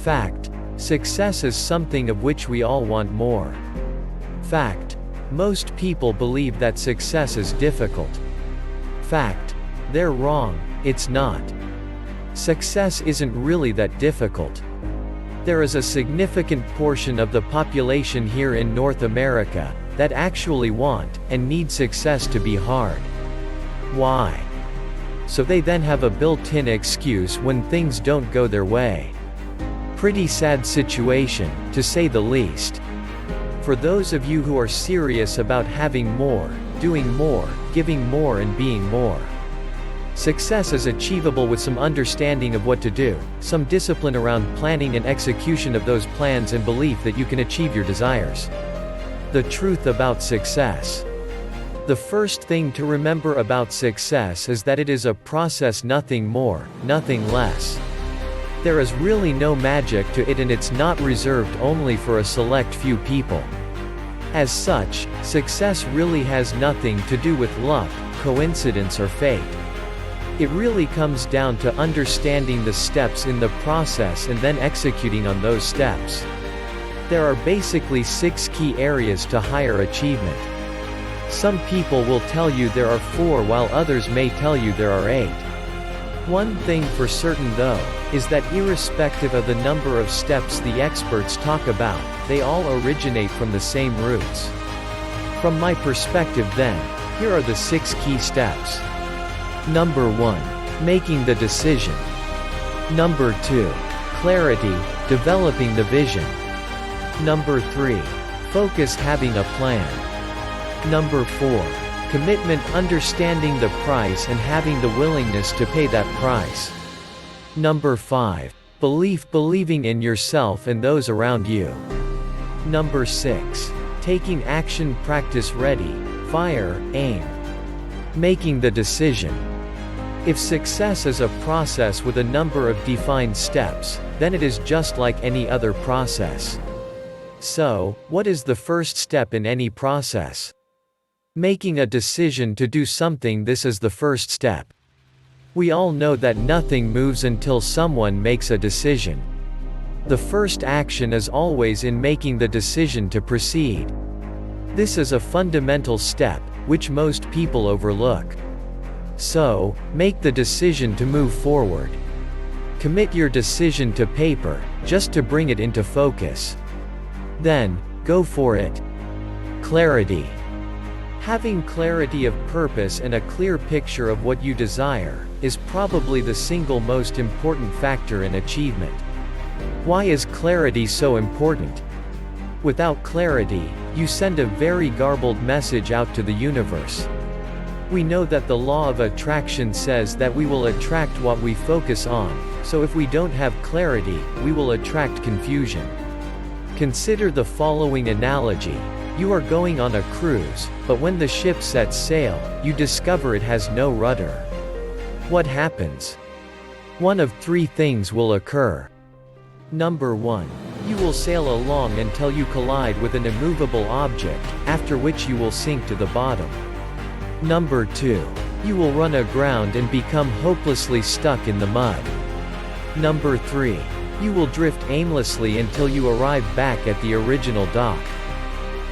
Fact: success is something of which we all want more. Fact: most people believe that success is difficult. Fact: they're wrong, it's not. Success isn't really that difficult. There is a significant portion of the population here in North America that actually want and need success to be hard. Why? So they then have a built-in excuse when things don't go their way. Pretty sad situation, to say the least. For those of you who are serious about having more, doing more, giving more and being more, success is achievable with some understanding of what to do, some discipline around planning and execution of those plans, and belief that you can achieve your desires. The truth about success. The first thing to remember about success is that it is a process, nothing more, nothing less. There is really no magic to it, and it's not reserved only for a select few people. As such, success really has nothing to do with luck, coincidence or fate. It really comes down to understanding the steps in the process and then executing on those steps. There are basically 6 key areas to higher achievement. Some people will tell you there are 4, while others may tell you there are 8. One thing for certain though, is that irrespective of the number of steps the experts talk about, they all originate from the same roots. From my perspective then, here are the 6 key steps. Number 1. Making the decision. Number 2. Clarity, developing the vision. Number 3. Focus, having a plan. Number 4. Commitment, understanding the price and having the willingness to pay that price. Number 5. Belief, believing in yourself and those around you. Number 6. Taking action, practice, ready, fire, aim. Making the decision. If success is a process with a number of defined steps, then it is just like any other process. So, what is the first step in any process? Making a decision to do something. This is the first step. We all know that nothing moves until someone makes a decision. The first action is always in making the decision to proceed. This is a fundamental step, which most people overlook. So, make the decision to move forward. Commit your decision to paper, just to bring it into focus. Then, go for it. Clarity. Having clarity of purpose and a clear picture of what you desire, is probably the single most important factor in achievement. Why is clarity so important? Without clarity, you send a very garbled message out to the universe. We know that the law of attraction says that we will attract what we focus on, so if we don't have clarity, we will attract confusion. Consider the following analogy. You are going on a cruise, but when the ship sets sail, you discover it has no rudder. What happens? One of 3 things will occur. Number 1. You will sail along until you collide with an immovable object, after which you will sink to the bottom. Number 2. You will run aground and become hopelessly stuck in the mud. Number 3. You will drift aimlessly until you arrive back at the original dock.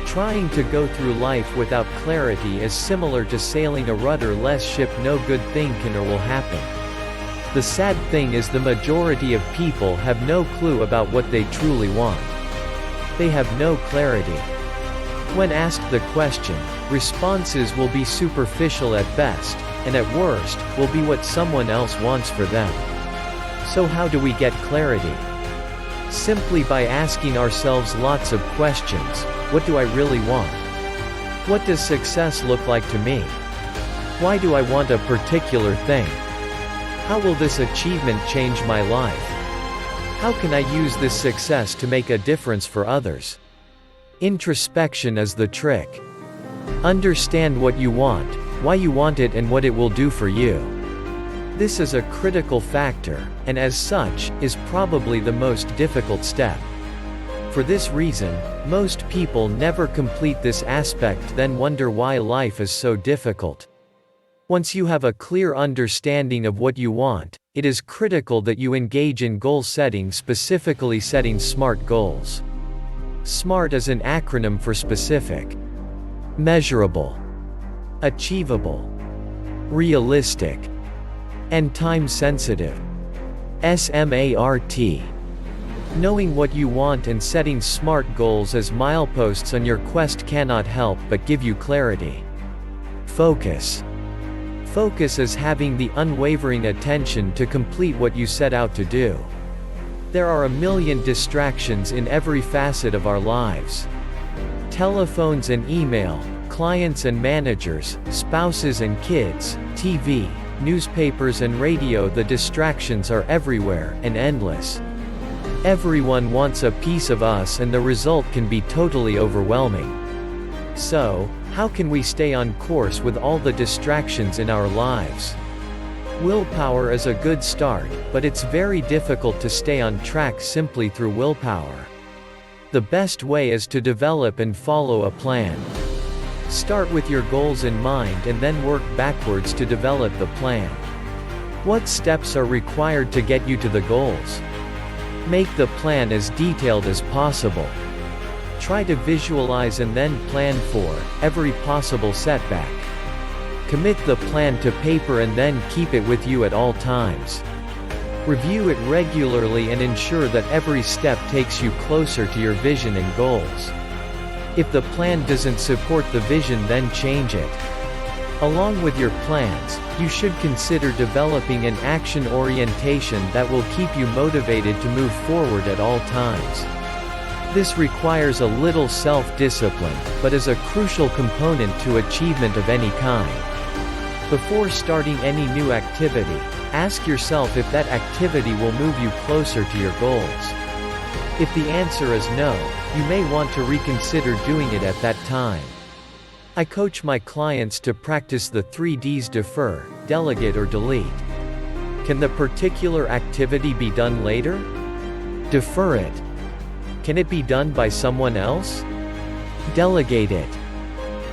Trying to go through life without clarity is similar to sailing a rudderless ship. No good thing can or will happen. The sad thing is the majority of people have no clue about what they truly want. They have no clarity. When asked the question, responses will be superficial at best, and at worst, will be what someone else wants for them. So how do we get clarity? Simply by asking ourselves lots of questions. What do I really want? What does success look like to me? Why do I want a particular thing? How will this achievement change my life? How can I use this success to make a difference for others? Introspection is the trick. Understand what you want, why you want it, and what it will do for you. This is a critical factor, and as such, is probably the most difficult step. For this reason, most people never complete this aspect, then wonder why life is so difficult. Once you have a clear understanding of what you want, it is critical that you engage in goal setting, specifically setting SMART goals. SMART is an acronym for specific, measurable, achievable, realistic, and time-sensitive. SMART. Knowing what you want and setting SMART goals as mileposts on your quest cannot help but give you clarity. Focus. Focus is having the unwavering attention to complete what you set out to do. There are a million distractions in every facet of our lives. Telephones and email, clients and managers, spouses and kids, TV, newspapers and radio. The distractions are everywhere, and endless. Everyone wants a piece of us, and the result can be totally overwhelming. So, how can we stay on course with all the distractions in our lives? Willpower is a good start, but it's very difficult to stay on track simply through willpower. The best way is to develop and follow a plan. Start with your goals in mind and then work backwards to develop the plan. What steps are required to get you to the goals? Make the plan as detailed as possible. Try to visualize and then plan for every possible setback. Commit the plan to paper and then keep it with you at all times. Review it regularly and ensure that every step takes you closer to your vision and goals. If the plan doesn't support the vision, then change it. Along with your plans, you should consider developing an action orientation that will keep you motivated to move forward at all times. This requires a little self-discipline, but is a crucial component to achievement of any kind. Before starting any new activity, ask yourself if that activity will move you closer to your goals. If the answer is no, you may want to reconsider doing it at that time. I coach my clients to practice the 3 Ds: defer, delegate, or delete. Can the particular activity be done later? Defer it. Can it be done by someone else? Delegate it.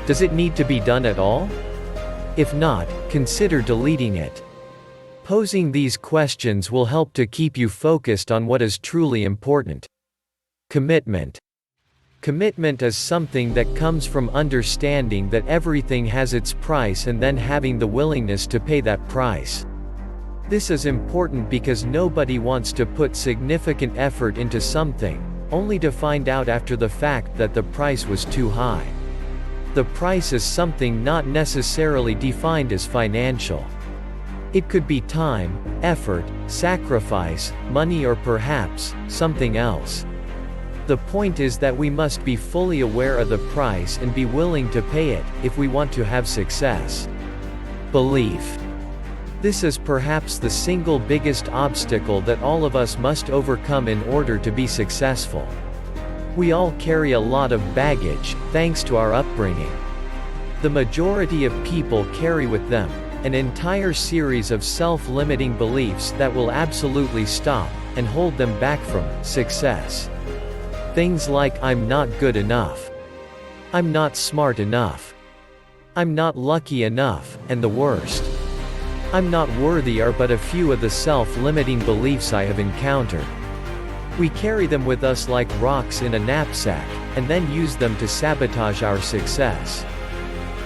Does it need to be done at all? If not, consider deleting it. Posing these questions will help to keep you focused on what is truly important. Commitment. Commitment is something that comes from understanding that everything has its price and then having the willingness to pay that price. This is important because nobody wants to put significant effort into something, only to find out after the fact that the price was too high. The price is something not necessarily defined as financial. It could be time, effort, sacrifice, money, or perhaps something else. The point is that we must be fully aware of the price and be willing to pay it, if we want to have success. Belief. This is perhaps the single biggest obstacle that all of us must overcome in order to be successful. We all carry a lot of baggage, thanks to our upbringing. The majority of people carry with them an entire series of self-limiting beliefs that will absolutely stop and hold them back from success. Things like, I'm not good enough. I'm not smart enough. I'm not lucky enough, and the worst, I'm not worthy are but a few of the self-limiting beliefs I have encountered. We carry them with us like rocks in a knapsack, and then use them to sabotage our success.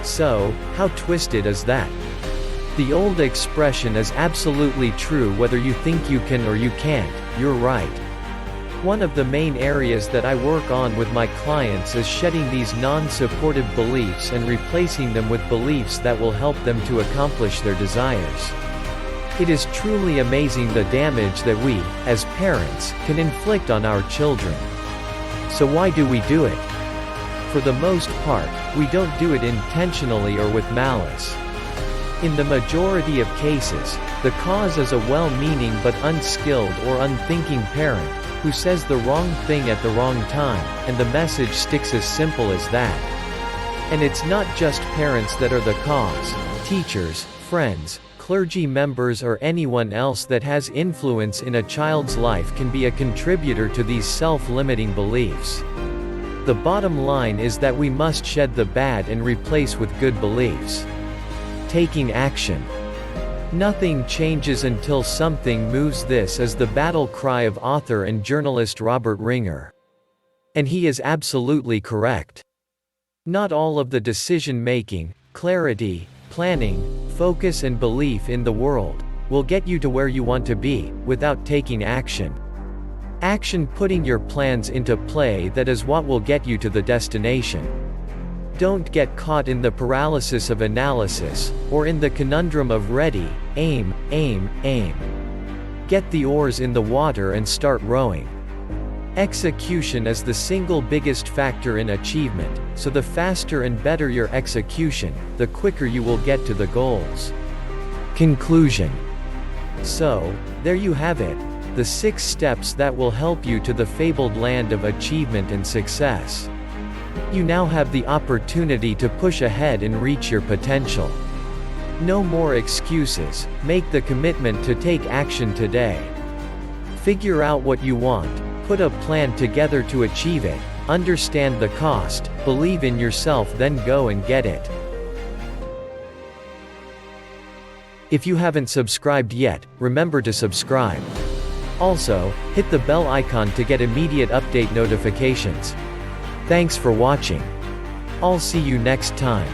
So, how twisted is that? The old expression is absolutely true: whether you think you can or you can't, you're right. One of the main areas that I work on with my clients is shedding these non-supportive beliefs and replacing them with beliefs that will help them to accomplish their desires. It is truly amazing the damage that we, as parents, can inflict on our children. So why do we do it? For the most part, we don't do it intentionally or with malice. In the majority of cases, the cause is a well-meaning but unskilled or unthinking parent, who says the wrong thing at the wrong time, and the message sticks. As simple as that. And it's not just parents that are the cause. Teachers, friends, clergy members, or anyone else that has influence in a child's life can be a contributor to these self-limiting beliefs. The bottom line is that we must shed the bad and replace with good beliefs. Taking action. Nothing changes until something moves. This is the battle cry of author and journalist Robert Ringer. And he is absolutely correct. Not all of the decision-making, clarity, planning, focus and belief in the world will get you to where you want to be, without taking action. Action, putting your plans into play, that is what will get you to the destination. Don't get caught in the paralysis of analysis, or in the conundrum of ready, aim, aim, aim. Get the oars in the water and start rowing. Execution is the single biggest factor in achievement, so the faster and better your execution, the quicker you will get to the goals. Conclusion. So, there you have it, the 6 steps that will help you to the fabled land of achievement and success. You now have the opportunity to push ahead and reach your potential. No more excuses, make the commitment to take action today. Figure out what you want, put a plan together to achieve it, understand the cost, believe in yourself, then go and get it. If you haven't subscribed yet, remember to subscribe. Also, hit the bell icon to get immediate update notifications. Thanks for watching. I'll see you next time.